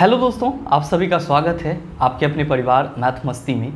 Hello दोस्तों, आप सभी का स्वागत है आपके अपने परिवार मैथ मस्ती में।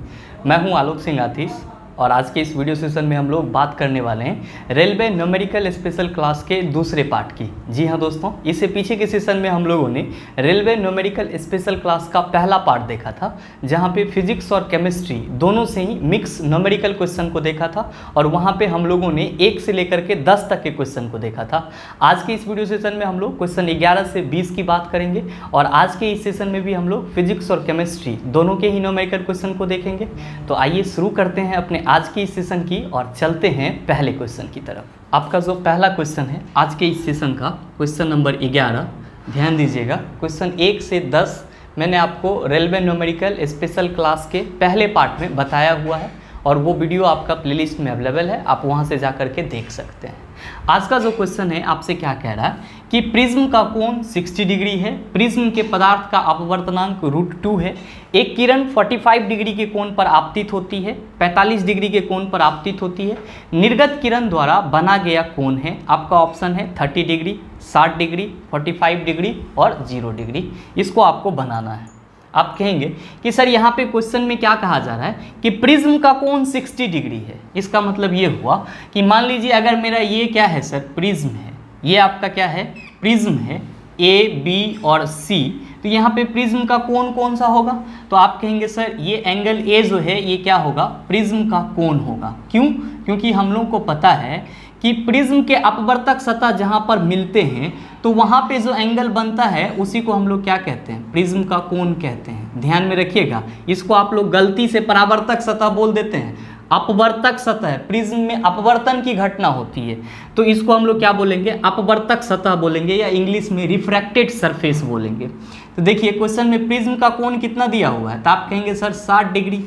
मैं हूं आलोक सिंह आतिश और आज के इस वीडियो सेशन में हम लोग बात करने वाले हैं रेलवे न्यूमेरिकल स्पेशल क्लास के दूसरे पार्ट की। जी हां दोस्तों, इससे पीछे के सेशन में हम लोगों ने रेलवे न्यूमेरिकल स्पेशल क्लास का पहला पार्ट देखा था, जहां पे फिजिक्स और केमिस्ट्री दोनों से ही मिक्स न्यूमेरिकल क्वेश्चन को देखा था और वहां पे हम लोगों ने 1 से लेकर के 10 तक के क्वेश्चन को देखा था। आज के इस वीडियो सेशन में हम लोग क्वेश्चन 11 से 20 की बात करेंगे और आज के इस सेशन में भी हम लोग फिजिक्स और केमिस्ट्री दोनों के ही न्यूमेरिकल क्वेश्चन को देखेंगे। तो आइए शुरू करते हैं अपने आज की इस सेशन की और चलते हैं पहले क्वेश्चन की तरफ। आपका जो पहला क्वेश्चन है आज के इस सेशन का, क्वेश्चन नंबर 11, ध्यान दीजिएगा। क्वेश्चन 1 से 10 मैंने आपको रेलवे न्यूमेरिकल स्पेशल क्लास के पहले पार्ट में बताया हुआ है और वो वीडियो आपका प्लेलिस्ट में अवेलेबल है, आप वहाँ से जा कर के देख सकते हैं। आज का जो क्वेश्चन है आपसे क्या कह रहा है कि प्रिज्म का कोण 60 डिग्री है, प्रिज्म के पदार्थ का अपवर्तनांक √2 है, एक किरण 45 डिग्री के कोण पर आपतित होती है, 45 डिग्री के कोण पर आपतित होती है, निर्गत किरण द्वारा बना गया कोण है, आपका ऑप्शन है 30 डिग्री, 60 डिग्री, 45 डिग्री और 0 डिग्री। इसको आपको बनाना है। आप कहेंगे कि सर यहाँ पे क्वेश्चन में क्या कहा जा रहा है कि प्रिज्म का कोण 60 डिग्री है। इसका मतलब ये हुआ कि मान लीजिए अगर मेरा ये क्या है सर, प्रिज्म है, ये आपका क्या है, प्रिज्म है, ए बी और सी, तो यहाँ पे प्रिज्म का कोण कौन सा होगा? तो आप कहेंगे सर ये एंगल ए जो है ये क्या होगा, प्रिज्म का कोण होगा। क्यों? क्योंकि हम लोग को पता है कि प्रिज्म के अपवर्तक सतह जहाँ पर मिलते हैं तो वहाँ पे जो एंगल बनता है उसी को हम लोग क्या कहते हैं, प्रिज्म का कोण कहते हैं। ध्यान में रखिएगा, इसको आप लोग गलती से परावर्तक सतह बोल देते हैं। अपवर्तक सतह, प्रिज्म में अपवर्तन की घटना होती है तो इसको हम लोग क्या बोलेंगे, अपवर्तक सतह बोलेंगे या इंग्लिश में रिफ्रैक्टेड सरफेस बोलेंगे। तो देखिए क्वेश्चन में प्रिज्म का कोण कितना दिया हुआ है, तो आप कहेंगे सर 60 डिग्री।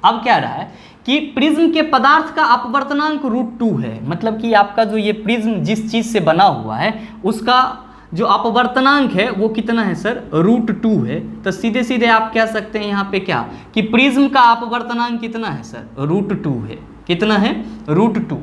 अब क्या रहा है कि प्रिज्म के पदार्थ का अपवर्तनांक √2 है, मतलब कि आपका जो ये प्रिज्म जिस चीज़ से बना हुआ है उसका जो अपवर्तनांक है वो कितना है सर, √2 है। तो सीधे सीधे आप कह सकते हैं यहाँ पे क्या कि प्रिज्म का अपवर्तनांक कितना है सर, √2 है। कितना है, √2।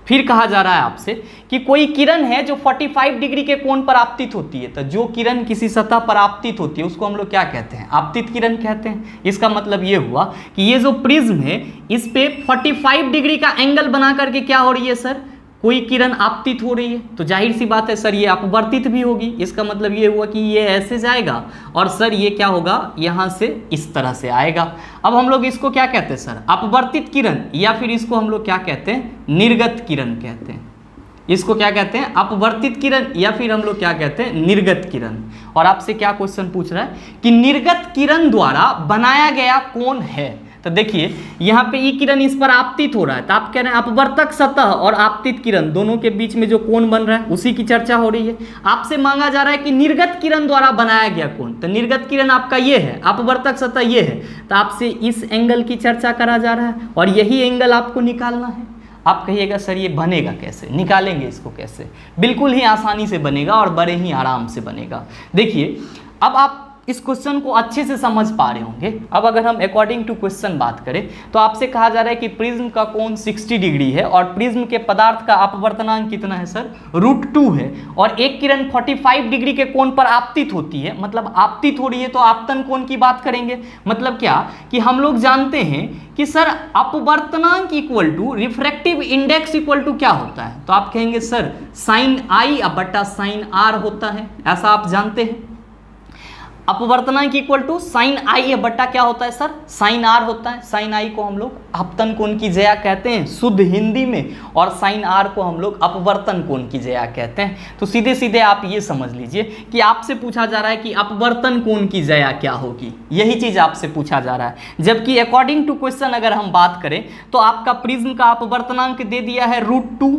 फिर कहा जा रहा है आपसे कि कोई किरण है जो 45 डिग्री के कोण पर आपतित होती है। तो जो किरण किसी सतह पर आपतित होती है उसको हम लोग क्या कहते हैं, आपतित किरण कहते हैं। इसका मतलब ये हुआ कि ये जो प्रिज्म है इस पे 45 डिग्री का एंगल बना करके क्या हो रही है सर, कोई किरण आपतित हो रही है। तो जाहिर सी बात है सर ये अपवर्तित भी होगी। इसका मतलब ये हुआ कि ये ऐसे जाएगा और सर ये क्या होगा, यहाँ से इस तरह से आएगा। अब हम लोग इसको क्या कहते हैं सर, अपवर्तित किरण, या फिर इसको हम लोग क्या कहते हैं, निर्गत किरण कहते हैं। इसको क्या कहते हैं, अपवर्तित किरण, या फिर हम लोग क्या कहते हैं, निर्गत किरण। और आपसे क्या क्वेश्चन पूछ रहा है कि निर्गत किरण द्वारा बनाया गया कोण है। तो देखिए यहाँ पे ई किरण इस पर आपतित हो रहा है, तो आप कह रहे हैं अपवर्तक सतह और आपतित किरण दोनों के बीच में जो कोण बन रहा है उसी की चर्चा हो रही है। आपसे मांगा जा रहा है कि निर्गत किरण द्वारा बनाया गया कोण, तो निर्गत किरण आपका ये है, अपवर्तक सतह ये है, तो आपसे इस एंगल की चर्चा करा जा रहा है और यही एंगल आपको निकालना है। आप कहिएगा सर ये बनेगा कैसे, निकालेंगे इसको कैसे? बिल्कुल ही आसानी से बनेगा और बड़े ही आराम से बनेगा। देखिए अब आप इस क्वेश्चन को अच्छे से समझ पा रहे होंगे। अब अगर हम अकॉर्डिंग टू क्वेश्चन बात करें तो आपसे कहा जा रहा है कि प्रिज्म का कोण 60 डिग्री है और प्रिज्म के पदार्थ का अपवर्तनांक कितना है सर, √2 है और एक किरण 45 डिग्री के कोण पर आपतित होती है, मतलब आपतित हो रही है तो आपतन कोण की बात करेंगे। मतलब क्या कि हम लोग जानते हैं कि सर अपवर्तनांक equal to refractive index equal to क्या होता है, तो आप कहेंगे सर sin I बटा sin R होता है। ऐसा आप जानते हैं, अपवर्तनांक इक्वल टू sin I बटा क्या होता है सर, sin R होता है। sin I को हम लोग आपतन कोण की ज्या कहते हैं शुद्ध हिंदी में, और sin R को हम लोग अपवर्तन कोण की ज्या कहते हैं। तो सीधे सीधे आप ये समझ लीजिए कि आपसे पूछा जा रहा है कि अपवर्तन कोण की ज्या क्या होगी, यही चीज आपसे पूछा जा रहा है। जबकि अकॉर्डिंग टू क्वेश्चन अगर हम बात करें तो आपका प्रिज्म का अपवर्तनांक दे दिया है √2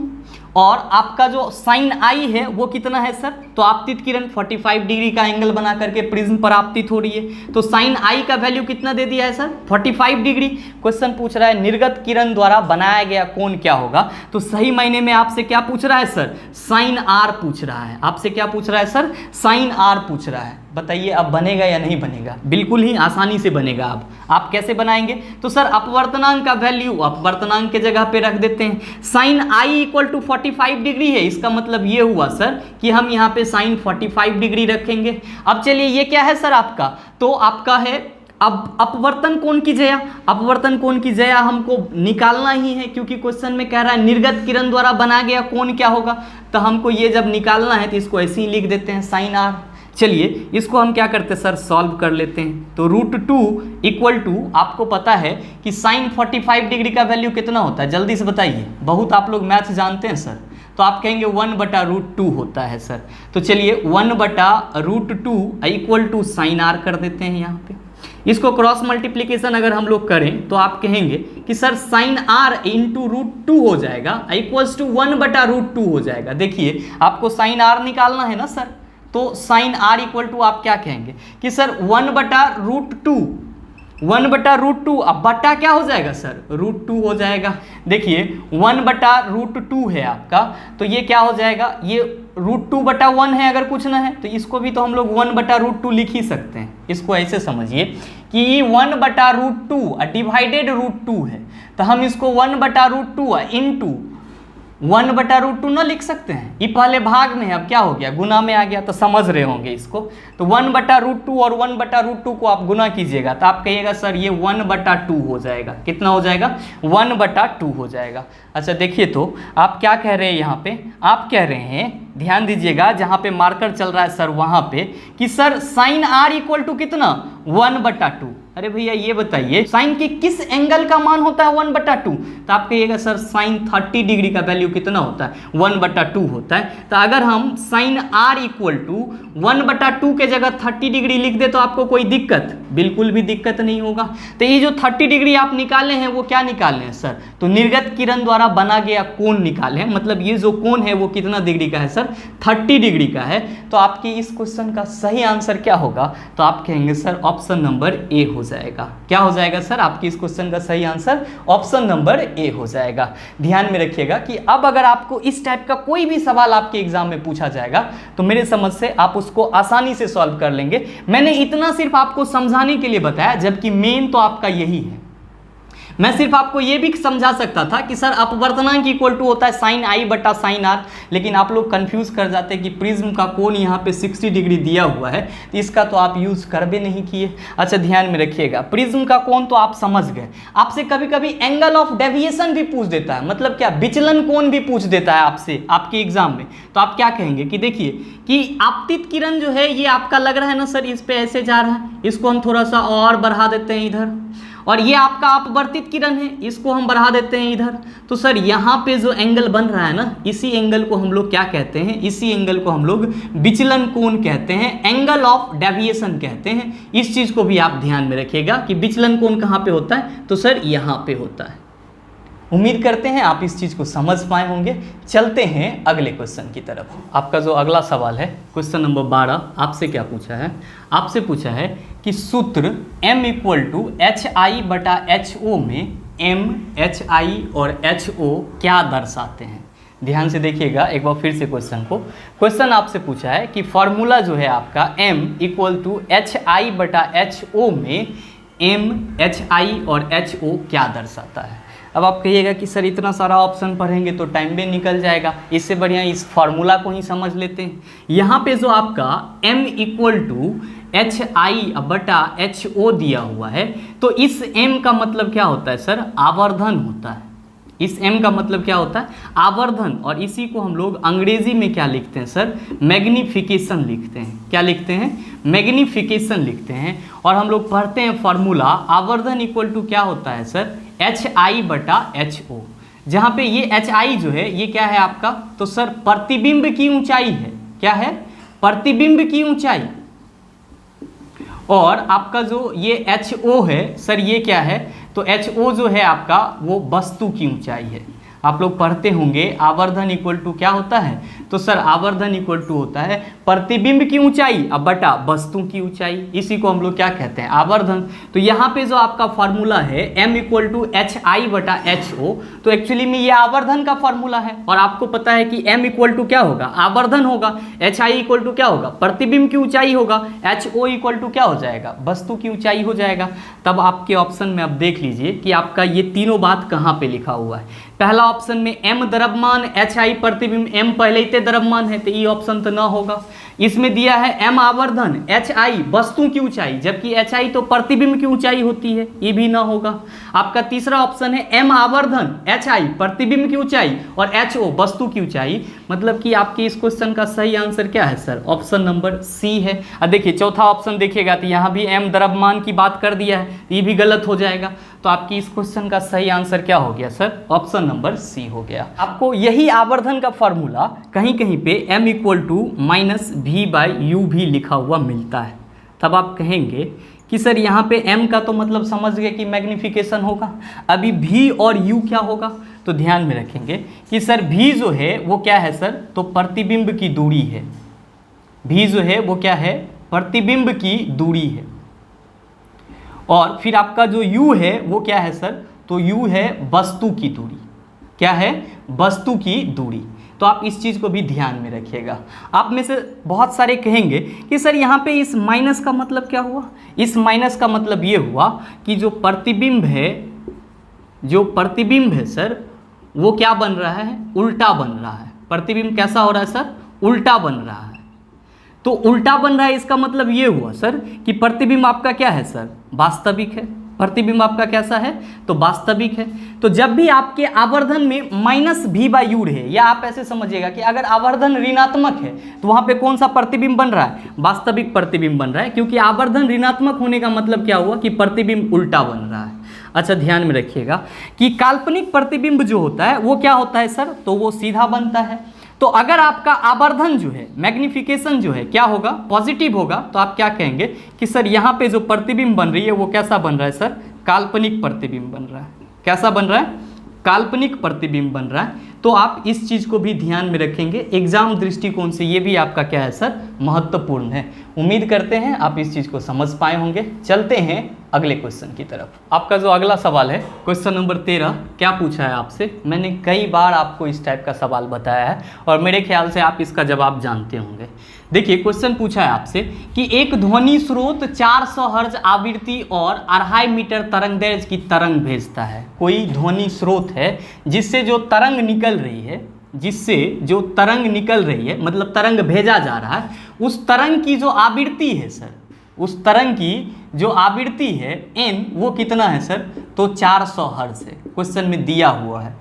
और आपका जो sin I है वो कितना है सर, तो आपतित किरण 45 डिग्री का एंगल बना करके प्रिज्म पर आपतित हो रही है, तो sin I का वैल्यू कितना दे दिया है सर, 45 डिग्री। क्वेश्चन पूछ रहा है निर्गत किरण द्वारा बनाया गया कोण क्या होगा, तो सही मायने में आपसे क्या पूछ रहा है सर, sin R पूछ रहा है। आपसे क्या पूछ रहा है सर, sin R पूछ रहा है। बताइए अब बनेगा या नहीं बनेगा? बिल्कुल ही आसानी से बनेगा। अब आप कैसे बनाएंगे? तो सर अपवर्तनांक का वैल्यू अपवर्तनांक के जगह पे रख देते हैं। Sine I equal to 45 degree है, इसका मतलब ये हुआ सर कि हम यहाँ पे साइन 45 डिग्री रखेंगे। अब चलिए ये क्या है सर आपका? तो आपका है अब अपवर्तन कोण की जया, अपवर्तन कोण की जया हमको निकालना ही है, क्योंकि क्वेश्चन में कह रहा है निर्गत किरण द्वारा बना गया कोण क्या होगा, तो हमको ये जब निकालना है तो इसको ऐसे ही लिख देते हैं साइन आर। चलिए इसको हम क्या करते हैं सर, सॉल्व कर लेते हैं। तो √2 इक्वल टू आपको पता है कि साइन 45 डिग्री का वैल्यू कितना होता है, जल्दी से बताइए, बहुत आप लोग मैथ जानते हैं सर। तो आप कहेंगे 1/√2 होता है सर। तो चलिए 1/√2 इक्वल टू साइन आर कर देते हैं यहाँ पे। इसको क्रॉस मल्टीप्लीकेशन अगर हम लोग करें तो आप कहेंगे कि सर साइन आर इंटू √2 हो जाएगा इक्वल्स टू 1/√2 हो जाएगा। देखिए आपको साइन आर निकालना है ना सर, तो साइन आर इक्वल टू आप क्या कहेंगे कि सर 1/√2, 1/√2 अब बटा क्या हो जाएगा सर, √2 हो जाएगा। देखिए 1/√2 है आपका, तो ये क्या हो जाएगा, ये √2/1 है अगर कुछ ना है, तो इसको भी तो हम लोग 1/√2 लिख ही सकते हैं। इसको ऐसे समझिए कि 1/√2 डिवाइडेड √2 है, तो हम इसको 1/√2 इंटू 1/√2 ना लिख सकते हैं, ये पहले भाग में है, अब क्या हो गया गुना में आ गया, तो समझ रहे होंगे इसको। तो 1/√2 और 1/√2 को आप गुना कीजिएगा तो आप कहिएगा सर ये 1/2 हो जाएगा। कितना हो जाएगा, 1/2 हो जाएगा। अच्छा देखिए तो आप क्या कह रहे हैं यहाँ पे, आप कह रहे हैं ध्यान दीजिएगा जहाँ पे मार्कर चल रहा है सर वहाँ पे कि sir sine R equal to कितना 1/2। अरे भैया ये बताइए साइन के किस एंगल का मान होता है 1/2, तो आप कहिएगा सर साइन 30 डिग्री का वैल्यू कितना होता है 1/2 होता है। तो अगर हम साइन आर इक्वल टू 1/2 के जगह 30 डिग्री लिख दे तो आपको कोई दिक्कत, बिल्कुल भी दिक्कत नहीं होगा। तो ये जो 30 डिग्री आप निकाले हैं वो क्या निकाले हैं सर, तो निर्गत किरण द्वारा बना गया कोण निकाले हैं, मतलब ये जो कोण है वो कितना डिग्री का है सर, 30 डिग्री का है। तो आपके इस क्वेश्चन का सही आंसर क्या होगा, तो आप कहेंगे सर ऑप्शन नंबर ए हो जाएगा। क्या हो जाएगा सर, आपकी इस क्वेश्चन का सही आंसर ऑप्शन नंबर ए हो जाएगा। ध्यान में रखिएगा कि अब अगर आपको इस टाइप का कोई भी सवाल आपके एग्जाम में पूछा जाएगा तो मेरे समझ से आप उसको आसानी से सॉल्व कर लेंगे। मैंने इतना सिर्फ आपको समझाने के लिए बताया, जबकि मेन तो आपका यही है। मैं सिर्फ आपको ये भी समझा सकता था कि सर अपवर्तनांक इक्वल टू होता है साइन आई बटा साइन आर, लेकिन आप लोग कंफ्यूज कर जाते हैं कि प्रिज्म का कोण यहाँ पे 60 डिग्री दिया हुआ है, तो इसका तो आप यूज कर भी नहीं किए। अच्छा ध्यान में रखिएगा, प्रिज्म का कोण तो आप समझ गए, आपसे कभी कभी एंगल ऑफ डेविएशन भी पूछ देता है, मतलब क्या विचलन कोण भी पूछ देता है आपसे आपके एग्जाम में। तो आप क्या कहेंगे कि देखिए कि आपतित किरण जो है ये आपका लग रहा है ना सर, इस पे ऐसे जा रहा है, इसको हम थोड़ा सा और बढ़ा देते हैं इधर, और ये आपका अपवर्तित किरण है, इसको हम बढ़ा देते हैं इधर। तो सर यहाँ पे जो एंगल बन रहा है ना, इसी एंगल को हम लोग क्या कहते हैं, इसी एंगल को हम लोग विचलन कोण कहते हैं, एंगल ऑफ डेविएशन कहते हैं। इस चीज़ को भी आप ध्यान में रखिएगा कि विचलन कोण कहाँ पे होता है, तो सर यहाँ पे होता है। उम्मीद करते हैं आप इस चीज़ को समझ पाए होंगे। चलते हैं अगले क्वेश्चन की तरफ। आपका जो अगला सवाल है क्वेश्चन नंबर 12, आपसे क्या पूछा है, आपसे पूछा है कि सूत्र m इक्वल टू HI/HO में m, HI और HO क्या दर्शाते हैं। ध्यान से देखिएगा एक बार फिर से क्वेश्चन को। क्वेश्चन आपसे पूछा है कि फॉर्मूला जो है आपका m इक्वल टू HI/HO में m, HI और HO क्या दर्शाता है। अब आप कहिएगा कि सर इतना सारा ऑप्शन पढ़ेंगे तो टाइम भी निकल जाएगा, इससे बढ़िया इस फॉर्मूला को ही समझ लेते हैं। यहाँ पे जो आपका m इक्वल टू HI/HO दिया हुआ है, तो इस m का मतलब क्या होता है सर, आवर्धन होता है। इस m का मतलब क्या होता है, आवर्धन, और इसी को हम लोग अंग्रेजी में क्या लिखते हैं सर, मैग्निफिकेशन लिखते हैं। क्या लिखते हैं, मैग्निफिकेशन लिखते हैं। और हम लोग पढ़ते हैं फॉर्मूला, आवर्धन इक्वल टू क्या होता है सर, HI/HO, जहाँ पे ये HI जो है ये क्या है आपका, तो सर प्रतिबिंब की ऊंचाई है। क्या है, प्रतिबिंब की ऊंचाई। और आपका जो ये HO है सर ये क्या है, तो HO जो है आपका वो वस्तु की ऊंचाई है। आप लोग पढ़ते होंगे आवर्धन इक्वल टू क्या होता है, तो सर आवर्धन इक्वल टू होता है प्रतिबिंब की ऊंचाई अब बटा वस्तु की ऊंचाई, इसी को हम लोग क्या कहते हैं, आवर्धन। तो यहाँ पे जो आपका फॉर्मूला है m equal to H I बटा एच ओ, तो एक्चुअली में ये आवर्धन का फॉर्मूला है। और आपको पता है कि m इक्वल टू क्या होगा, आवर्धन होगा, एच आई इक्वल टू क्या होगा, प्रतिबिंब की ऊंचाई होगा, एच ओ इक्वल टू क्या हो जाएगा, वस्तु की ऊंचाई हो जाएगा। तब आपके ऑप्शन में अब देख लीजिए कि आपका ये तीनों बात कहाँ पे लिखा हुआ है। पहला ऑप्शन में m द्रव्यमान एच आई प्रतिबिंब, m पहले ही द्रव्यमान है तो ये ऑप्शन तो ना होगा। इसमें दिया है m आवर्धन एच आई वस्तु की ऊंचाई, जबकि एच आई तो प्रतिबिंब की ऊंचाई होती है, ये भी ना होगा। आपका तीसरा ऑप्शन है m आवर्धन एच आई प्रतिबिंब की ऊंचाई और एच ओ वस्तु की ऊंचाई, मतलब कि आपके इस क्वेश्चन का सही आंसर क्या है सर, ऑप्शन नंबर सी है। अब देखिए चौथा ऑप्शन देखिएगा तो यहाँ भी m द्रव्यमान की बात कर दिया है, ये भी गलत हो जाएगा। तो आपकी इस क्वेश्चन का सही आंसर क्या हो गया सर, ऑप्शन नंबर सी हो गया। आपको यही आवर्धन का फॉर्मूला कहीं कहीं पे m इक्वल टू माइनस भी बाई यू भी लिखा हुआ मिलता है। तब आप कहेंगे कि सर यहाँ पे m का तो मतलब समझ गए कि मैग्निफिकेशन होगा, अभी v और u क्या होगा, तो ध्यान में रखेंगे कि सर v जो है वो क्या है सर, तो प्रतिबिंब की दूरी है, v जो है वो क्या है, प्रतिबिंब की दूरी है। और फिर आपका जो u है वो क्या है सर, तो u है वस्तु की दूरी, क्या है, वस्तु की दूरी। तो आप इस चीज़ को भी ध्यान में रखिएगा। आप में से बहुत सारे कहेंगे कि सर यहाँ पे इस माइनस का मतलब क्या हुआ, इस माइनस का मतलब ये हुआ कि जो प्रतिबिंब है सर वो क्या बन रहा है, उल्टा बन रहा है। प्रतिबिंब कैसा हो रहा है सर, उल्टा बन रहा है। तो उल्टा बन रहा है इसका मतलब ये हुआ सर कि प्रतिबिंब आपका क्या है सर, वास्तविक है। प्रतिबिंब आपका कैसा है, तो वास्तविक है। तो जब भी आपके आवर्धन में माइनस भी बाई यू है, या आप ऐसे समझिएगा कि अगर आवर्धन ऋणात्मक है तो वहां पे कौन सा प्रतिबिंब बन रहा है, वास्तविक प्रतिबिंब बन रहा है, क्योंकि आवर्धन ऋणात्मक होने का मतलब क्या हुआ कि प्रतिबिंब उल्टा बन रहा है। अच्छा ध्यान में रखिएगा कि काल्पनिक प्रतिबिंब जो होता है वो क्या होता है सर, तो वो सीधा बनता है। तो अगर आपका आवर्धन जो है, मैग्निफिकेशन जो है क्या होगा, पॉजिटिव होगा, तो आप क्या कहेंगे कि सर यहाँ पे जो प्रतिबिंब बन रही है वो कैसा बन रहा है सर, काल्पनिक प्रतिबिंब बन रहा है। कैसा बन रहा है, काल्पनिक प्रतिबिंब बन रहा है। तो आप इस चीज़ को भी ध्यान में रखेंगे, एग्जाम दृष्टिकोण से ये भी आपका क्या है सर, महत्वपूर्ण है। उम्मीद करते हैं आप इस चीज़ को समझ पाए होंगे। चलते हैं अगले क्वेश्चन की तरफ। आपका जो अगला सवाल है, क्वेश्चन नंबर 13, क्या पूछा है आपसे, मैंने कई बार आपको इस टाइप का सवाल बताया है और मेरे ख्याल से आप इसका जवाब जानते होंगे। देखिए क्वेश्चन पूछा है आपसे कि एक ध्वनि स्रोत 400 हर्ट्ज आवृत्ति और 2.5 मीटर तरंग दैर्ध्य की तरंग भेजता है। कोई ध्वनि स्रोत है जिससे जो तरंग निकल रही है, मतलब तरंग भेजा जा रहा है, उस तरंग की जो आवृत्ति है सर, उस तरंग की जो आवृत्ति है n, वो कितना है सर, तो 400 हर्ट्ज है, क्वेश्चन में दिया हुआ है।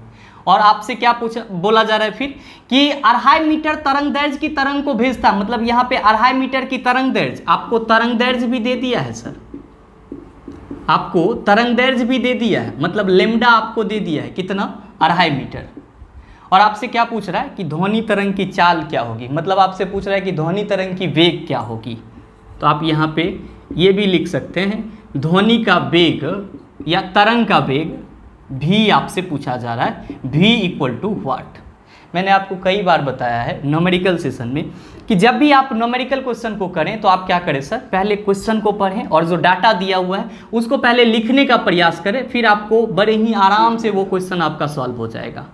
और आपसे क्या बोला जा रहा है फिर कि 2.5 मीटर तरंग दैर्ध्य की तरंग को भेजता, मतलब यहाँ पे 2.5 मीटर की तरंग दैर्ध्य, आपको तरंग दैर्ध्य भी दे दिया है सर, आपको तरंग दैर्ध्य भी दे दिया है, मतलब लेमडा आपको दे दिया है कितना, 2.5 मीटर। और आपसे क्या पूछ रहा है कि ध्वनि तरंग की चाल क्या होगी, मतलब आपसे पूछ रहा है कि ध्वनि तरंग की वेग क्या होगी। तो आप यहाँ पे ये भी लिख सकते हैं, ध्वनि का वेग या तरंग का वेग भी आपसे पूछा जा रहा है, v इक्वल टू व्हाट। मैंने आपको कई बार बताया है न्यूमेरिकल सेशन में कि जब भी आप न्यूमेरिकल क्वेश्चन को करें तो आप क्या करें सर, पहले क्वेश्चन को पढ़ें और जो डाटा दिया हुआ है उसको पहले लिखने का प्रयास करें, फिर आपको बड़े ही आराम से वो क्वेश्चन आपका सॉल्व हो जाएगा।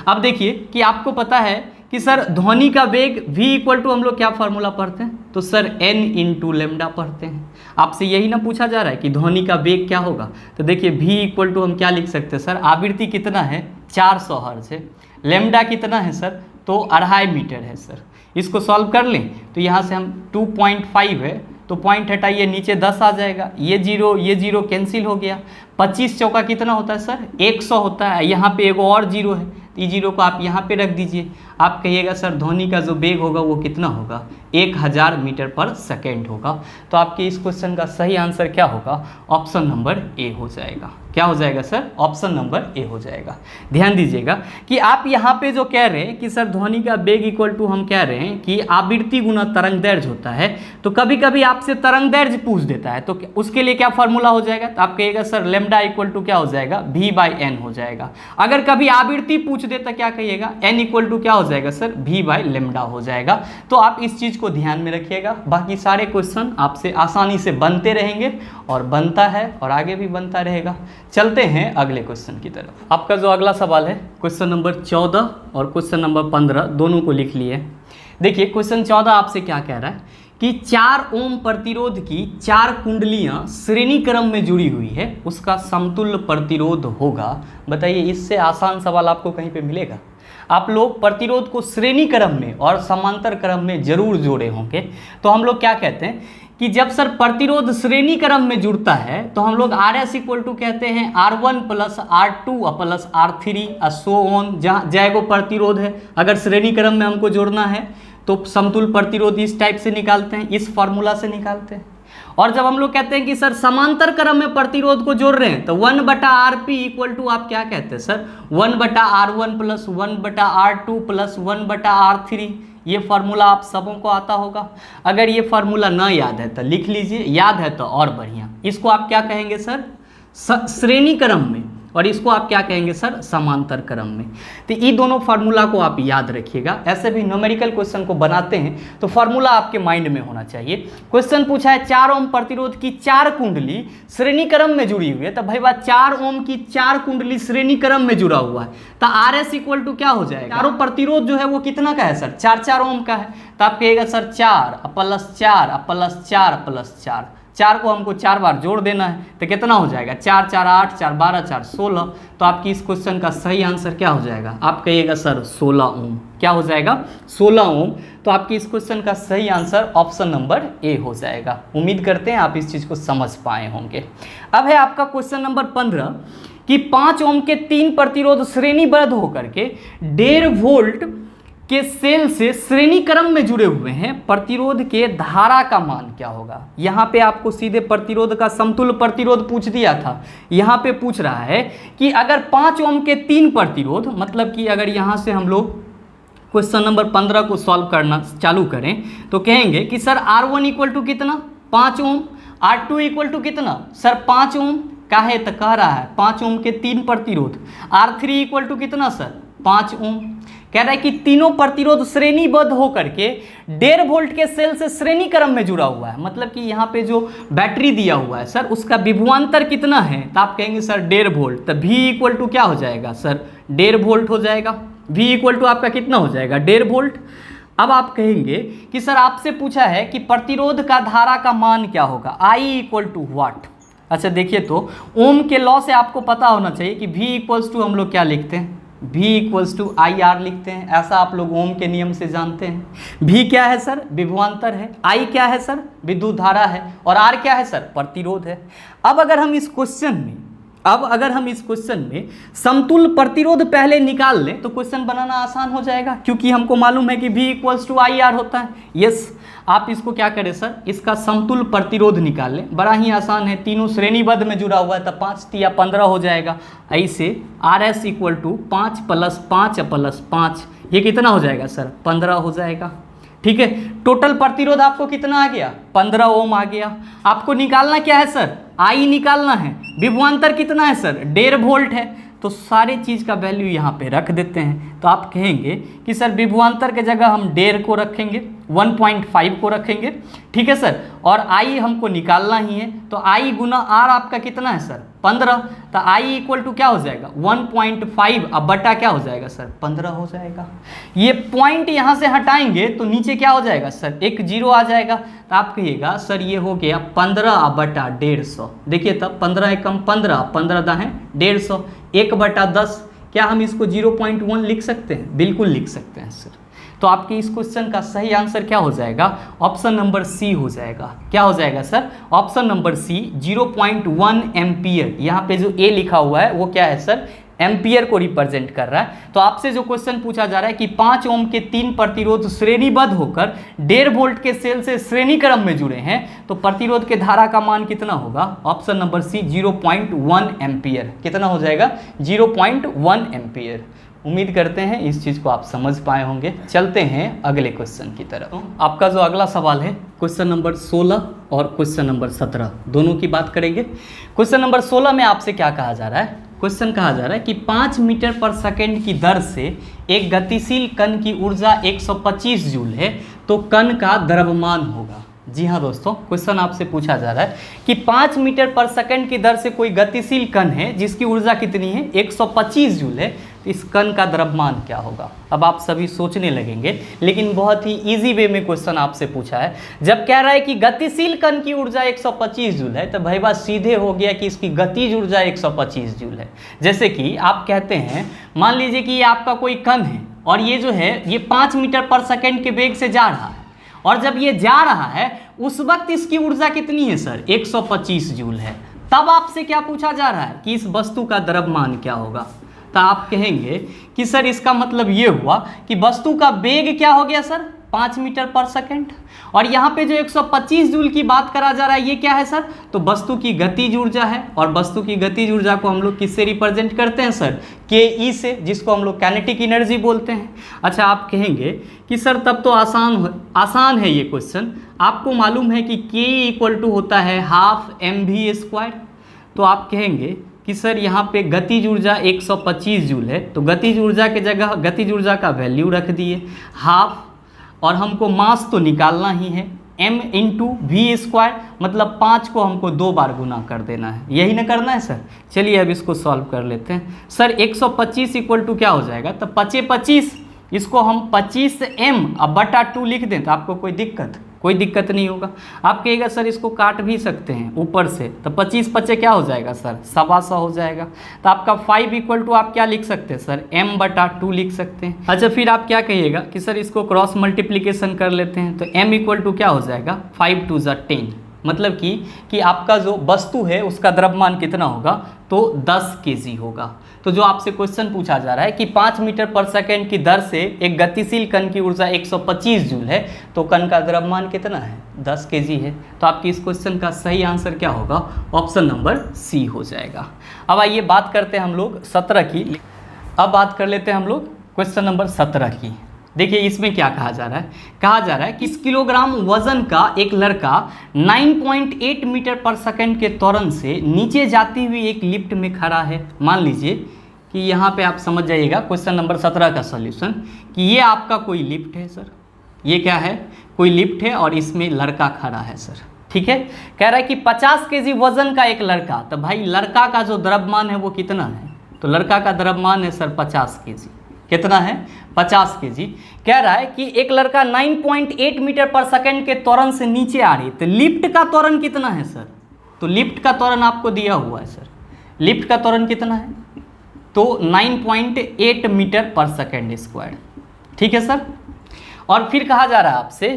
अब देखिए कि आपको पता है कि सर ध्वनि का वेग v इक्वल टू हम लोग क्या फार्मूला पढ़ते हैं, तो सर n इंटू लेमडा पढ़ते हैं। आपसे यही ना पूछा जा रहा है कि ध्वनि का वेग क्या होगा, तो देखिए v इक्वल टू हम क्या लिख सकते हैं सर, आवृत्ति कितना है, 400 हर्ट्ज है, लेमडा कितना है सर, तो 2.5 मीटर है सर। इसको सॉल्व कर लें तो यहाँ से हम 2.5 है तो पॉइंट हटाइए, नीचे 10 आ जाएगा, ये जीरो कैंसिल हो गया। 25 चौका कितना होता है सर, 100 होता है। यहाँ पे एक और जीरो है, ई जीरो को आप यहाँ पे रख दीजिए। आप कहिएगा सर ध्वनि का जो वेग होगा वो कितना होगा, 1000 मीटर पर सेकेंड होगा। तो आपके इस क्वेश्चन का सही आंसर क्या होगा, ऑप्शन नंबर ए हो जाएगा। क्या हो जाएगा सर, ऑप्शन नंबर ए हो जाएगा। ध्यान दीजिएगा कि आप यहाँ पे जो कह रहे हैं कि सर ध्वनि का वेग इक्वल टू, हम कह रहे हैं कि आवृत्ति गुना तरंग दैर्घ्य होता है, तो कभी कभी आपसे तरंग दैर्घ्य पूछ देता है, तो उसके लिए क्या फॉर्मूला हो जाएगा, तो आप कहिएगा सर लेमडा इक्वल टू क्या हो जाएगा, v/n हो जाएगा। अगर कभी आवृत्ति पूछ देता क्या कहिएगा, n इक्वल टू क्या हो जाएगा सर, v/λ हो जाएगा। तो आप इस चीज को ध्यान में रखिएगा, बाकी सारे क्वेश्चन आपसे आसानी से बनते रहेंगे और बनता है और आगे भी बनता रहेगा। चलते हैं अगले क्वेश्चन की तरफ। आपका जो अगला सवाल है क्वेश्चन नंबर 14 और क्वेश्चन नंबर 15 दोनों को लिख लिए। देखिए क्वेश्चन 14 आपसे क्या कह रहा है कि 4 ओम प्रतिरोध की 4 कुंडलियां श्रेणी क्रम में जुड़ी हुई है, उसका समतुल्य प्रतिरोध होगा। बताइए, इससे आसान सवाल आपको कहीं पे मिलेगा? आप लोग प्रतिरोध को श्रेणी क्रम में और समांतर क्रम में जरूर जोड़े होंगे। तो हम लोग क्या कहते हैं कि जब सर प्रतिरोध श्रेणी क्रम में जुड़ता है तो हम लोग RS इक्वल टू कहते हैं R1 plus R2 plus R3 so on. जहाँ जैगो प्रतिरोध है, अगर श्रेणी क्रम में हमको जोड़ना है तो समतुल्य प्रतिरोध इस टाइप से निकालते हैं, इस फॉर्मूला से निकालते हैं। और जब हम लोग कहते हैं कि सर समांतर क्रम में प्रतिरोध को जोड़ रहे हैं तो 1/RP इक्वल टू आप क्या कहते हैं sir, 1/R1 plus 1/R2 plus 1/R3। ये फार्मूला आप सबों को आता होगा। अगर ये फार्मूला ना याद है तो लिख लीजिए, याद है तो और बढ़िया। इसको आप क्या कहेंगे सर, श्रेणी क्रम में, और इसको आप क्या कहेंगे सर, समांतर क्रम में। तो ये दोनों फार्मूला को आप याद रखिएगा। ऐसे भी न्यूमेरिकल क्वेश्चन को बनाते हैं तो फार्मूला आपके माइंड में होना चाहिए। क्वेश्चन पूछा है 4 ओम प्रतिरोध की 4 कुंडली श्रेणी क्रम में जुड़ी हुई है, तो भाई बात 4 ओम की 4 कुंडली श्रेणी क्रम में जुड़ा हुआ है, तो RS इक्वल टू क्या हो जाएगा, चारों प्रतिरोध जो है वो कितना का है सर, 4-4 ओम का है। तो आप कहिएगा सर 4 प्लस 4 प्लस 4 प्लस 4, 4 को हमको 4 बार जोड़ देना है तो कितना हो जाएगा, 4 4 8 4 12 4 16। तो आपकी इस क्वेश्चन का सही आंसर क्या हो जाएगा, आप कहिएगा सर 16 ओम। क्या हो जाएगा, 16 ओम। तो आपकी इस क्वेश्चन का सही आंसर ऑप्शन नंबर ए हो जाएगा। उम्मीद करते हैं आप इस चीज़ को समझ पाए होंगे। अब है आपका क्वेश्चन नंबर 15 कि 5 ओम के 3 प्रतिरोध श्रेणीबद्ध होकर के 1.5 वोल्ट के सेल से श्रेणी क्रम में जुड़े हुए हैं, प्रतिरोध के धारा का मान क्या होगा। यहाँ पे आपको सीधे प्रतिरोध का समतुल्य प्रतिरोध पूछ दिया था, यहाँ पे पूछ रहा है कि अगर 5 ओम के 3 प्रतिरोध, मतलब कि अगर यहाँ से हम लोग क्वेश्चन नंबर 15 को सॉल्व करना चालू करें तो कहेंगे कि सर R1 इक्वल टू कितना, 5 ओम, R2 इक्वल टू कितना सर 5 ओम का है, तो कह रहा है 5 ओम के 3 प्रतिरोध, R3 इक्वल टू कितना सर 5 ओम। कह रहा है कि तीनों प्रतिरोध श्रेणीबद्ध होकर के 1.5 वोल्ट के सेल से श्रेणी क्रम में जुड़ा हुआ है, मतलब कि यहाँ पे जो बैटरी दिया हुआ है सर उसका विभवांतर कितना है, तो आप कहेंगे सर 1.5 वोल्ट। तो V इक्वल टू क्या हो जाएगा सर, 1.5 वोल्ट हो जाएगा। V इक्वल टू आपका कितना हो जाएगा, 1.5 वोल्ट। अब आप कहेंगे कि सर आपसे पूछा है कि प्रतिरोध का धारा का मान क्या होगा, I इक्वल टू वाट। अच्छा देखिए, तो ओम के लॉ से आपको पता होना चाहिए कि V इक्वल्स टू हम लोग क्या लिखते हैं, V इक्वल्स टू IR लिखते हैं। ऐसा आप लोग ओम के नियम से जानते हैं। V क्या है सर, विभवांतर है, I क्या है सर, विद्युत धारा है, और R क्या है सर, प्रतिरोध है। अब अगर हम इस क्वेश्चन में समतुल्य प्रतिरोध पहले निकाल लें तो क्वेश्चन बनाना आसान हो जाएगा, क्योंकि हमको मालूम है कि V इक्वल्स टू IR होता है। यस, आप इसको क्या करें सर, इसका समतुल्य प्रतिरोध निकाल लें, बड़ा ही आसान है, तीनों श्रेणीबद्ध में जुड़ा हुआ है तो 5 या 15 हो जाएगा। ऐसे RS equal to 5 plus 5 plus 5, ये कितना हो जाएगा सर, 15 हो जाएगा। ठीक है, टोटल प्रतिरोध आपको कितना आ गया, 15 ओम आ गया। आपको निकालना क्या है सर, I निकालना है। विभवांतर कितना है सर, 1.5 वोल्ट है, तो सारे चीज़ का वैल्यू यहाँ पे रख देते हैं। तो आप कहेंगे कि सर विभवांतर के जगह हम 1.5 को रखेंगे, 1.5 को रखेंगे, ठीक है सर, और I हमको निकालना ही है, तो I गुना R आपका कितना है सर, 15। तो I इक्वल टू क्या हो जाएगा, 1.5 अब बटा क्या हो जाएगा सर, 15 हो जाएगा। ये पॉइंट यहाँ से हटाएंगे तो नीचे क्या हो जाएगा सर, एक 0 आ जाएगा। तो आप कहिएगा सर ये हो गया 15 बटा 150। देखिए तब 15 एकम 15, 15 दाहें 150, 1/10। क्या हम इसको 0.1 लिख सकते हैं, बिल्कुल लिख सकते हैं सर। तो आपके इस क्वेश्चन का सही आंसर क्या हो जाएगा, ऑप्शन नंबर सी हो जाएगा। क्या हो जाएगा sir, option number C, 0.1 ampere. यहाँ पे जो ए लिखा हुआ है वो क्या है सर, एम्पियर को रिप्रेजेंट कर रहा है। तो आपसे जो क्वेश्चन पूछा जा रहा है कि 5 ओम के 3 प्रतिरोध श्रेणीबद्ध होकर 1.5 वोल्ट के सेल से श्रेणी क्रम में जुड़े हैं, तो प्रतिरोध के धारा का मान कितना होगा? Option number C 0.1 ampere. कितना हो जाएगा? 0.1 एम्पियर। उम्मीद करते हैं इस चीज़ को आप समझ पाए होंगे। चलते हैं अगले क्वेश्चन की तरफ। तो आपका जो अगला सवाल है क्वेश्चन नंबर 16 और क्वेश्चन नंबर 17 दोनों की बात करेंगे। क्वेश्चन नंबर 16 में आपसे क्या कहा जा रहा है? क्वेश्चन कहा जा रहा है कि 5 मीटर पर सेकेंड की दर से एक गतिशील कण की ऊर्जा 125 जूल है, तो कण का द्रव्यमान होगा। जी हाँ दोस्तों, क्वेश्चन आपसे पूछा जा रहा है कि 5 मीटर पर सेकंड की दर से कोई गतिशील कण है जिसकी ऊर्जा कितनी है? 125 जूल है। तो इस कण का द्रव्यमान क्या होगा? अब आप सभी सोचने लगेंगे, लेकिन बहुत ही इजी वे में क्वेश्चन आपसे पूछा है। जब कह रहा है कि गतिशील कण की ऊर्जा 125 जूल है, तो भाई बात सीधे हो गया कि इसकी गतिज ऊर्जा 125 जूल है। जैसे कि आप कहते हैं, मान लीजिए कि ये आपका कोई कण है और ये जो है ये 5 मीटर पर सेकेंड के वेग से जा रहा है, और जब ये जा रहा है उस वक्त इसकी ऊर्जा कितनी है सर? 125 जूल है। तब आपसे क्या पूछा जा रहा है कि इस वस्तु का द्रव्यमान क्या होगा? तो आप कहेंगे कि सर इसका मतलब ये हुआ कि वस्तु का वेग क्या हो गया सर? 5 मीटर पर सेकेंड, और यहाँ पे जो 125 जूल की बात करा जा रहा है ये क्या है सर? तो वस्तु की गतिज ऊर्जा है, और वस्तु की गतिज ऊर्जा को हम लोग किससे रिप्रेजेंट करते हैं सर? के से, जिसको हम लोग काइनेटिक एनर्जी बोलते हैं। अच्छा, आप कहेंगे कि सर तब तो आसान है ये क्वेश्चन। आपको मालूम है कि के इक्वल टू होता है हाफ mv²। तो आप कहेंगे कि सर यहाँ पे गतिज ऊर्जा 125 जूल है, तो गतिज ऊर्जा के जगह गतिज ऊर्जा का वैल्यू रख दिए हाफ, और हमको मास तो निकालना ही है, m इंटू v², मतलब 5 को हमको 2 बार गुना कर देना है। यही ना करना है सर? चलिए अब इसको सॉल्व कर लेते हैं। सर 125 इक्वल टू क्या हो जाएगा? तो 25, इसको हम 25m अब बटा 2 लिख दें तो आपको कोई दिक्कत नहीं होगा। आप कहिएगा सर इसको काट भी सकते हैं ऊपर से, तो 25 पचे क्या हो जाएगा सर? 125 हो जाएगा। तो आपका 5 इक्वल टू आप क्या लिख सकते हैं सर? m बटा 2 लिख सकते हैं। अच्छा, फिर आप क्या कहिएगा कि सर इसको क्रॉस मल्टीप्लिकेशन कर लेते हैं, तो m इक्वल टू क्या हो जाएगा? 5 2 10, मतलब कि आपका जो वस्तु है उसका द्रव्यमान कितना होगा? तो 10 kg होगा। तो जो आपसे क्वेश्चन पूछा जा रहा है कि 5 मीटर पर सेकेंड की दर से एक गतिशील कण की ऊर्जा 125 जूल है, तो कण का द्रव्यमान कितना है? 10 kg है। तो आपकी इस क्वेश्चन का सही आंसर क्या होगा? ऑप्शन नंबर सी हो जाएगा। अब आइए बात करते हैं हम लोग 17 की। अब बात कर लेते हैं हम लोग क्वेश्चन नंबर 17 की। देखिए इसमें क्या कहा जा रहा है? कहा जा रहा है कि 10 किलोग्राम वजन का एक लड़का 9.8 मीटर पर सेकंड के त्वरण से नीचे जाती हुई एक लिफ्ट में खड़ा है। मान लीजिए कि यहाँ पे आप समझ जाइएगा क्वेश्चन नंबर 17 का सॉल्यूशन, कि ये आपका कोई लिफ्ट है सर। ये क्या है? कोई लिफ्ट है और इसमें लड़का खड़ा है सर। ठीक है, कह रहा है कि 50 kg वजन का एक लड़का, तो भाई लड़का का जो द्रव्यमान है वो कितना है? तो लड़का का द्रव्यमान है सर 50 kg। कितना है? 50 kg। कह रहा है कि एक लड़का 9.8 मीटर पर सेकंड के त्वरण से नीचे आ रही है, तो लिफ्ट का त्वरण कितना है सर? तो लिफ्ट का त्वरण आपको दिया हुआ है सर। लिफ्ट का त्वरण कितना है? तो 9.8 मीटर पर सेकंड स्क्वायर। ठीक है सर। और फिर कहा जा रहा है आपसे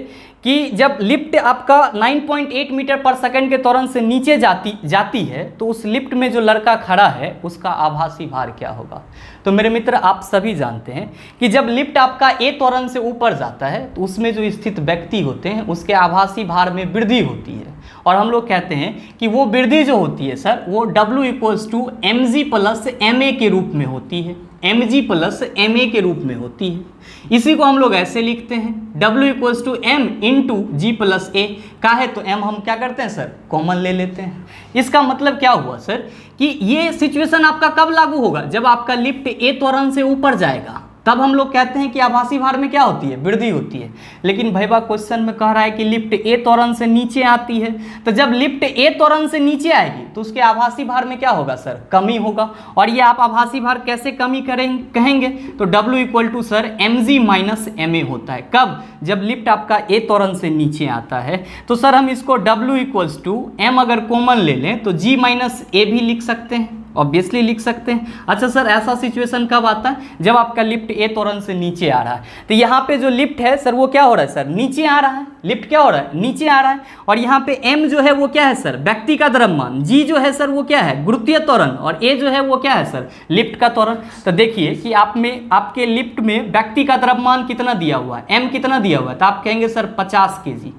कि जब लिफ्ट आपका 9.8 मीटर पर सेकंड के त्वरण से नीचे जाती है, तो उस लिफ्ट में जो लड़का खड़ा है उसका आभासी भार क्या होगा? तो मेरे मित्र आप सभी जानते हैं कि जब लिफ्ट आपका ए त्वरण से ऊपर जाता है तो उसमें जो स्थित व्यक्ति होते हैं उसके आभासी भार में वृद्धि होती है, और हम लोग कहते हैं कि वो वृद्धि जो होती है सर वो W = mg + ma के रूप में होती है। mg + ma के रूप में होती है। इसी को हम लोग ऐसे लिखते हैं W = m × g + a। का है तो m हम क्या करते हैं सर? कॉमन ले लेते हैं। इसका मतलब क्या हुआ सर कि ये सिचुएशन आपका कब लागू होगा? जब आपका लिफ्ट ए त्वरण से ऊपर जाएगा, तब हम लोग कहते हैं कि आभासी भार में क्या होती है? वृद्धि होती है। लेकिन भैया क्वेश्चन में कह रहा है कि लिफ्ट ए त्वरण से नीचे आती है, तो जब लिफ्ट ए त्वरण से नीचे आएगी तो उसके आभासी भार में क्या होगा सर? कमी होगा। और ये आप आभासी भार कैसे कमी कहेंगे? तो W = सर mg - ma होता है। कब? जब लिफ्ट आपका ए त्वरण से नीचे आता है। तो सर हम इसको W = m अगर कॉमन ले लें तो g - a भी लिख सकते हैं। ऑब्वियसली लिख सकते हैं। अच्छा सर, ऐसा सिचुएशन कब आता है? जब आपका लिफ्ट ए त्वरण से नीचे आ रहा है। तो यहाँ पे जो लिफ्ट है सर वो क्या हो रहा है सर? नीचे आ रहा है। लिफ्ट क्या हो रहा है? नीचे आ रहा है। और यहाँ पे m जो है वो क्या है सर? व्यक्ति का द्रव्यमान। g जो है सर वो क्या है? गुरुत्वीय त्वरण। और a जो है वो क्या है सर? लिफ्ट का त्वरण। तो देखिए कि आपके लिफ्ट में व्यक्ति का द्रव्यमान कितना दिया हुआ है? m कितना दिया हुआ है? तो आप कहेंगे सर 50 kg।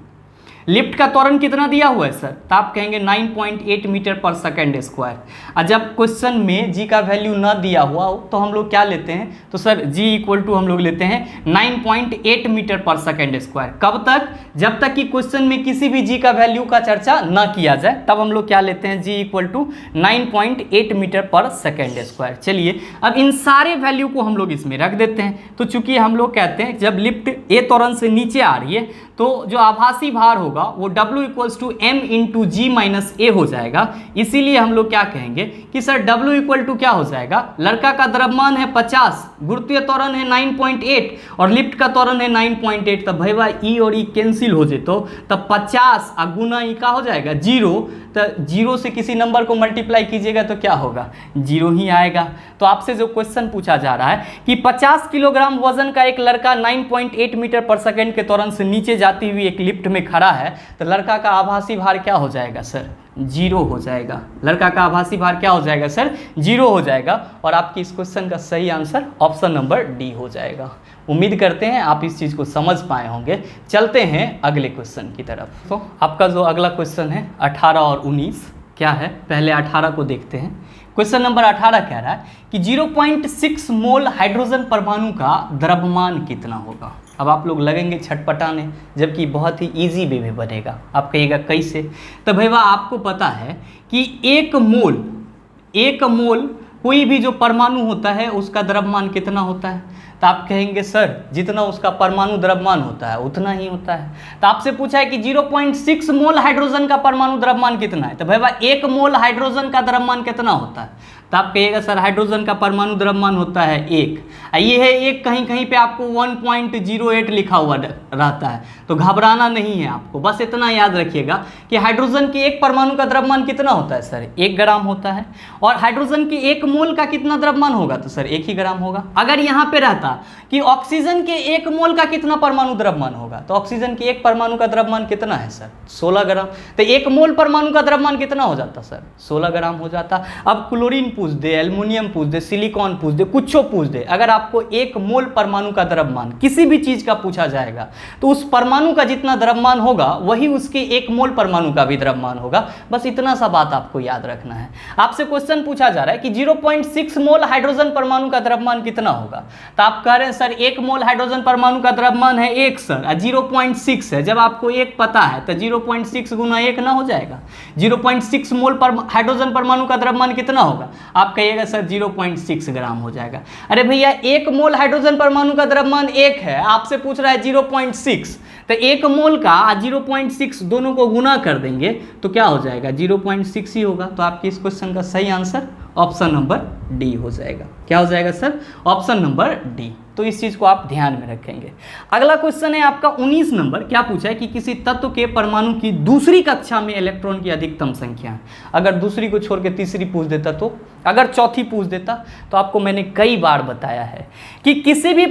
लिफ्ट का त्वरण कितना दिया हुआ है सर? तो आप कहेंगे 9.8 मीटर पर सेकेंड स्क्वायर। और जब क्वेश्चन में जी का वैल्यू ना दिया हुआ हो तो हम लोग क्या लेते हैं? तो सर जी इक्वल टू हम लोग लेते हैं 9.8 मीटर पर सेकेंड स्क्वायर। कब तक? जब तक कि क्वेश्चन में किसी भी जी का वैल्यू का चर्चा ना किया जाए, तब हम लोग क्या लेते हैं? जी इक्वल टू 9.8 मीटर पर सेकेंड स्क्वायर। चलिए अब इन सारे वैल्यू को हम लोग इसमें रख देते हैं। तो चूंकि हम लोग कहते हैं जब लिफ्ट ए त्वरण से नीचे आ रही है तो जो आभासी भार होगा वो W equals to m into g minus a हो जाएगा। इसीलिए हम लोग क्या कहेंगे कि सर W इक्वल टू क्या हो जाएगा? लड़का का द्रव्यमान है 50, गुरुत्वीय त्वरण है 9.8 और लिफ्ट का त्वरण है 9.8। तब भाई ई और ई कैंसिल हो जेतो, तब 50 गुना ई का हो जाएगा 0। तो 0 से किसी नंबर को मल्टीप्लाई कीजिएगा तो क्या होगा? 0 ही आएगा। तो आपसे जो क्वेश्चन पूछा जा रहा है कि 50 किलोग्राम वजन का एक लड़का 9.8 मीटर पर सेकेंड के त्वरण से नीचे जाती हुई एक लिफ्ट में खड़ा है, तो लड़का का आभासी भार क्या हो जाएगा सर? 0 हो जाएगा। लड़का का आभासी भार क्या हो जाएगा सर? 0 हो जाएगा। और आपकी इस क्वेश्चन का सही आंसर ऑप्शन नंबर डी हो जाएगा। उम्मीद करते हैं आप इस चीज़ को समझ पाए होंगे। चलते हैं अगले क्वेश्चन की तरफ। तो आपका जो अगला क्वेश्चन है 18 और 19 क्या है? पहले 18 को देखते हैं। क्वेश्चन नंबर 18 कह रहा है कि 0.6 मोल हाइड्रोजन परमाणु का द्रव्यमान कितना होगा? अब आप लोग लगेंगे छटपटाने, जबकि बहुत ही इजी वे में बनेगा। आप कहिएगा कैसे? तो भैया आपको पता है कि एक मोल कोई भी जो परमाणु होता है उसका द्रव्यमान कितना होता है? तो आप कहेंगे सर जितना उसका परमाणु द्रव्यमान होता है उतना ही होता है। तो आपसे पूछा है कि 0.6 मोल हाइड्रोजन का परमाणु द्रव्यमान कितना है? तो भैया 1 मोल हाइड्रोजन का द्रव्यमान कितना होता है? तो आप कहिएगा सर हाइड्रोजन का परमाणु द्रव्यमान होता है 1। ये है 1, कहीं कहीं पे आपको 1.08 लिखा हुआ रहता है, तो घबराना नहीं है आपको। बस इतना याद रखिएगा कि हाइड्रोजन के एक परमाणु का द्रव्यमान कितना होता है सर? 1 ग्राम होता है। और हाइड्रोजन के 1 मोल का कितना द्रव्यमान होगा? तो सर 1 ही ग्राम होगा। अगर यहाँ पे रहता कि ऑक्सीजन के 1 मोल का कितना परमाणु द्रव्यमान होगा, तो ऑक्सीजन के 1 परमाणु का द्रव्यमान कितना है सर? 16 ग्राम। तो 1 मोल परमाणु का द्रव्यमान कितना हो जाता सर? 16 ग्राम हो जाता। अब क्लोरीन पूछ दे, एल्युमिनियम पूछ दे, सिलिकॉन पूछ दे, कुछ पूछ दे, अगर आपको 1 मोल परमाणु का द्रव्यमान किसी भी चीज का पूछा जाएगा तो उस परमाणु का जितना द्रव्यमान होगा वही उसके 1 मोल परमाणु का भी द्रव्यमान होगा। बस इतना सा बात आपको याद रखना है। आपसे क्वेश्चन पूछा जा रहा है कि 0.6 मोल हाइड्रोजन परमाणु का द्रव्यमान कितना होगा? तो आप कह रहे हैं सर 1 मोल हाइड्रोजन परमाणु का द्रव्यमान है 1 सर, 0.6 है। जब आपको 1 पता है तो 0.6 गुना 1 ना हो जाएगा? 0.6 मोल हाइड्रोजन परमाणु का द्रव्यमान कितना होगा? आप कहिएगा सर 0.6 ग्राम हो जाएगा। अरे भैया 1 मोल हाइड्रोजन परमाणु का द्रव्यमान 1 है, आपसे पूछ रहा है 0.6, तो 1 मोल का 0.6 दोनों को गुना कर देंगे तो क्या हो जाएगा? 0.6 ही होगा। तो आपके इस क्वेश्चन का सही आंसर ऑप्शन नंबर डी हो जाएगा। क्या हो जाएगा सर? Option number D. तो इस चीज को आप ध्यान में रखेंगे। अगला क्वेश्चन है आपका 19 नंबर। क्या पूछा है कि किसी तत्व के परमाणु की दूसरी कक्षा में इलेक्ट्रॉन की अधिकतम संख्या है। अगर दूसरी को छोड़ के तीसरी पूछ देता तो, अगर चौथी पूछ देता तो आपको मैंने कई बार बताया है कि किसी भी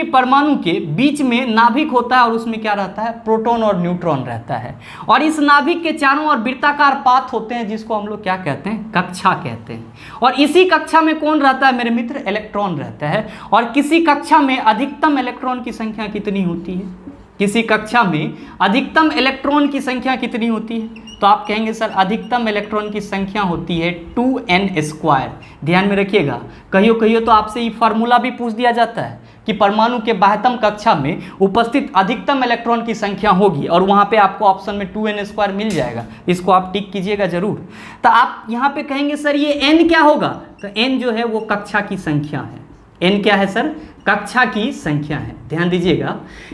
परमाणु के बीच में नाभिक होता है और उसमें क्या रहता है? प्रोटॉन और न्यूट्रॉन रहता है। और इस नाभिक के चारों ओर वृत्ताकार पाथ होते हैं जिसको हम लोग क्या कहते हैं? कक्षा कहते हैं। और इसी कक्षा में कौन रहता है मेरे मित्र? इलेक्ट्रॉन रहता है। और किसी कक्षा में अधिकतम इलेक्ट्रॉन की संख्या कितनी होती है? किसी कक्षा में अधिकतम इलेक्ट्रॉन की संख्या कितनी होती है? तो आप कहेंगे सर अधिकतम इलेक्ट्रॉन की संख्या होती है 2n²। ध्यान में रखिएगा, कहियो तो आपसे ये फार्मूला भी पूछ दिया जाता है कि परमाणु के बाह्यतम कक्षा में उपस्थित अधिकतम इलेक्ट्रॉन की संख्या होगी, और वहां पे आपको ऑप्शन में 2n² मिल जाएगा। इसको आप टिक कीजिएगा जरूर। तो आप यहाँ पे कहेंगे सर ये n क्या होगा? तो n जो है वो कक्षा की संख्या है। n क्या है सर? कक्षा की संख्या है। ध्यान दीजिएगा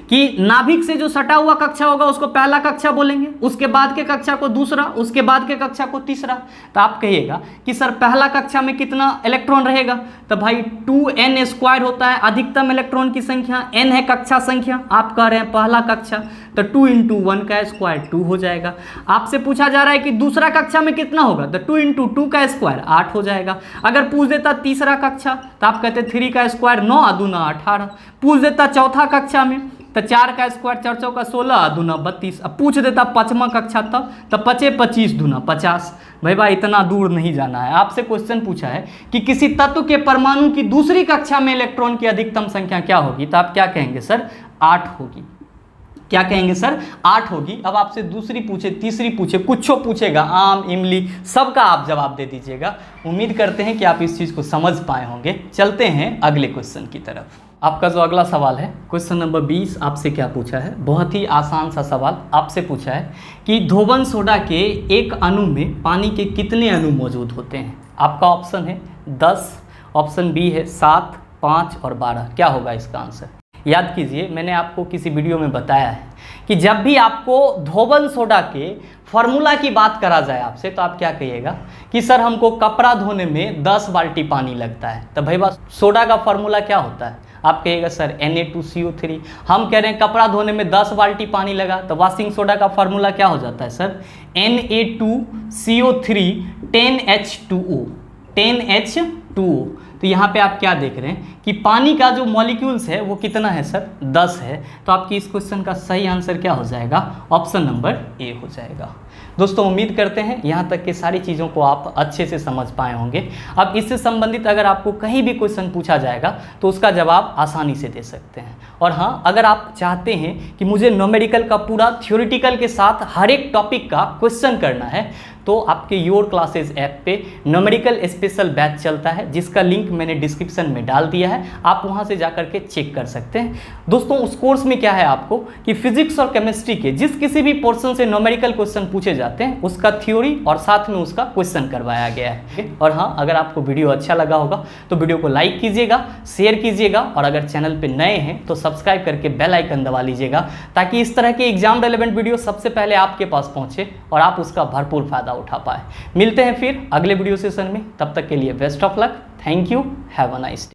कि नाभिक से जो सटा हुआ कक्षा होगा उसको पहला कक्षा बोलेंगे, उसके बाद के कक्षा को दूसरा, उसके बाद के कक्षा को तीसरा। तो आप कहिएगा कि सर पहला कक्षा में कितना इलेक्ट्रॉन रहेगा, तो भाई 2n² होता है अधिकतम इलेक्ट्रॉन की संख्या, n है कक्षा संख्या, आप कह रहे हैं पहला कक्षा, तो 2 × 1 का स्क्वायर 2 हो जाएगा। आपसे पूछा जा रहा है कि दूसरा कक्षा में कितना होगा, तो 2 × 2 का स्क्वायर 8 हो जाएगा। अगर पूछ देता तीसरा कक्षा तो आप कहते 3 का स्क्वायर 9 × 2 = 18। पूछ देता चौथा कक्षा में तो 4 का स्क्वायर 4 × 4 = 16 × 2 = 32। अब पूछ देता पाँचवा कक्षा तब तो 5 × 25 = 50। भाई इतना दूर नहीं जाना है। आपसे क्वेश्चन पूछा है कि किसी तत्व के परमाणु की दूसरी कक्षा में इलेक्ट्रॉन की अधिकतम संख्या क्या होगी, तो आप क्या कहेंगे सर 8 होगी। क्या कहेंगे सर 8 होगी। अब आपसे दूसरी पूछे, तीसरी पूछे, कुछ पूछेगा, आम इमली सबका आप जवाब दे दीजिएगा। उम्मीद करते हैं कि आप इस चीज़ को समझ पाए होंगे। चलते हैं अगले क्वेश्चन की तरफ। आपका जो अगला सवाल है क्वेश्चन नंबर 20, आपसे क्या पूछा है, बहुत ही आसान सा सवाल आपसे पूछा है कि धोबन सोडा के एक अणु में पानी के कितने अणु मौजूद होते हैं। आपका ऑप्शन है 10, ऑप्शन बी है 7, 5 और 12। क्या होगा इसका आंसर। याद कीजिए मैंने आपको किसी वीडियो में बताया है कि जब भी आपको धोबन सोडा के फॉर्मूला की बात करा जाए आपसे, तो आप क्या कहिएगा कि सर हमको कपड़ा धोने में 10 बाल्टी पानी लगता है, तो भाई बस सोडा का फॉर्मूला क्या होता है, आप कहिएगा सर Na2CO3। हम कह रहे हैं कपड़ा धोने में 10 बाल्टी पानी लगा, तो वॉशिंग सोडा का फॉर्मूला क्या हो जाता है सर Na2CO3 10H2O 10H2O। तो यहाँ पे आप क्या देख रहे हैं कि पानी का जो मॉलिक्यूल्स है वो कितना है सर 10 है। तो आपकी इस क्वेश्चन का सही आंसर क्या हो जाएगा, ऑप्शन नंबर ए हो जाएगा। दोस्तों उम्मीद करते हैं यहाँ तक के सारी चीज़ों को आप अच्छे से समझ पाए होंगे। अब इससे संबंधित अगर आपको कहीं भी क्वेश्चन पूछा जाएगा तो उसका जवाब आसानी से दे सकते हैं। और हाँ, अगर आप चाहते हैं कि मुझे न्यूमेरिकल का पूरा थ्योरेटिकल के साथ हर एक टॉपिक का क्वेश्चन करना है, तो आपके योर क्लासेस ऐप पे न्यूमेरिकल स्पेशल बैच चलता है, जिसका लिंक मैंने डिस्क्रिप्शन में डाल दिया है, आप वहां से जाकर के चेक कर सकते हैं। दोस्तों उस कोर्स में क्या है आपको कि फिजिक्स और केमिस्ट्री के जिस किसी भी पोर्शन से न्यूमेरिकल क्वेश्चन पूछे जाते हैं उसका थ्योरी और साथ में उसका क्वेश्चन करवाया गया है। और हाँ, अगर आपको वीडियो अच्छा लगा होगा तो वीडियो को लाइक कीजिएगा, शेयर कीजिएगा, और अगर चैनल पर नए हैं तो सब्सक्राइब करके बेल आइकन दबा लीजिएगा, ताकि इस तरह के एग्जाम रेलेवेंट वीडियो सबसे पहले आपके पास पहुंचे और आप उसका भरपूर फायदा उठा पाए। मिलते हैं फिर अगले वीडियो सेशन में, तब तक के लिए best of luck. Thank you, have a nice day.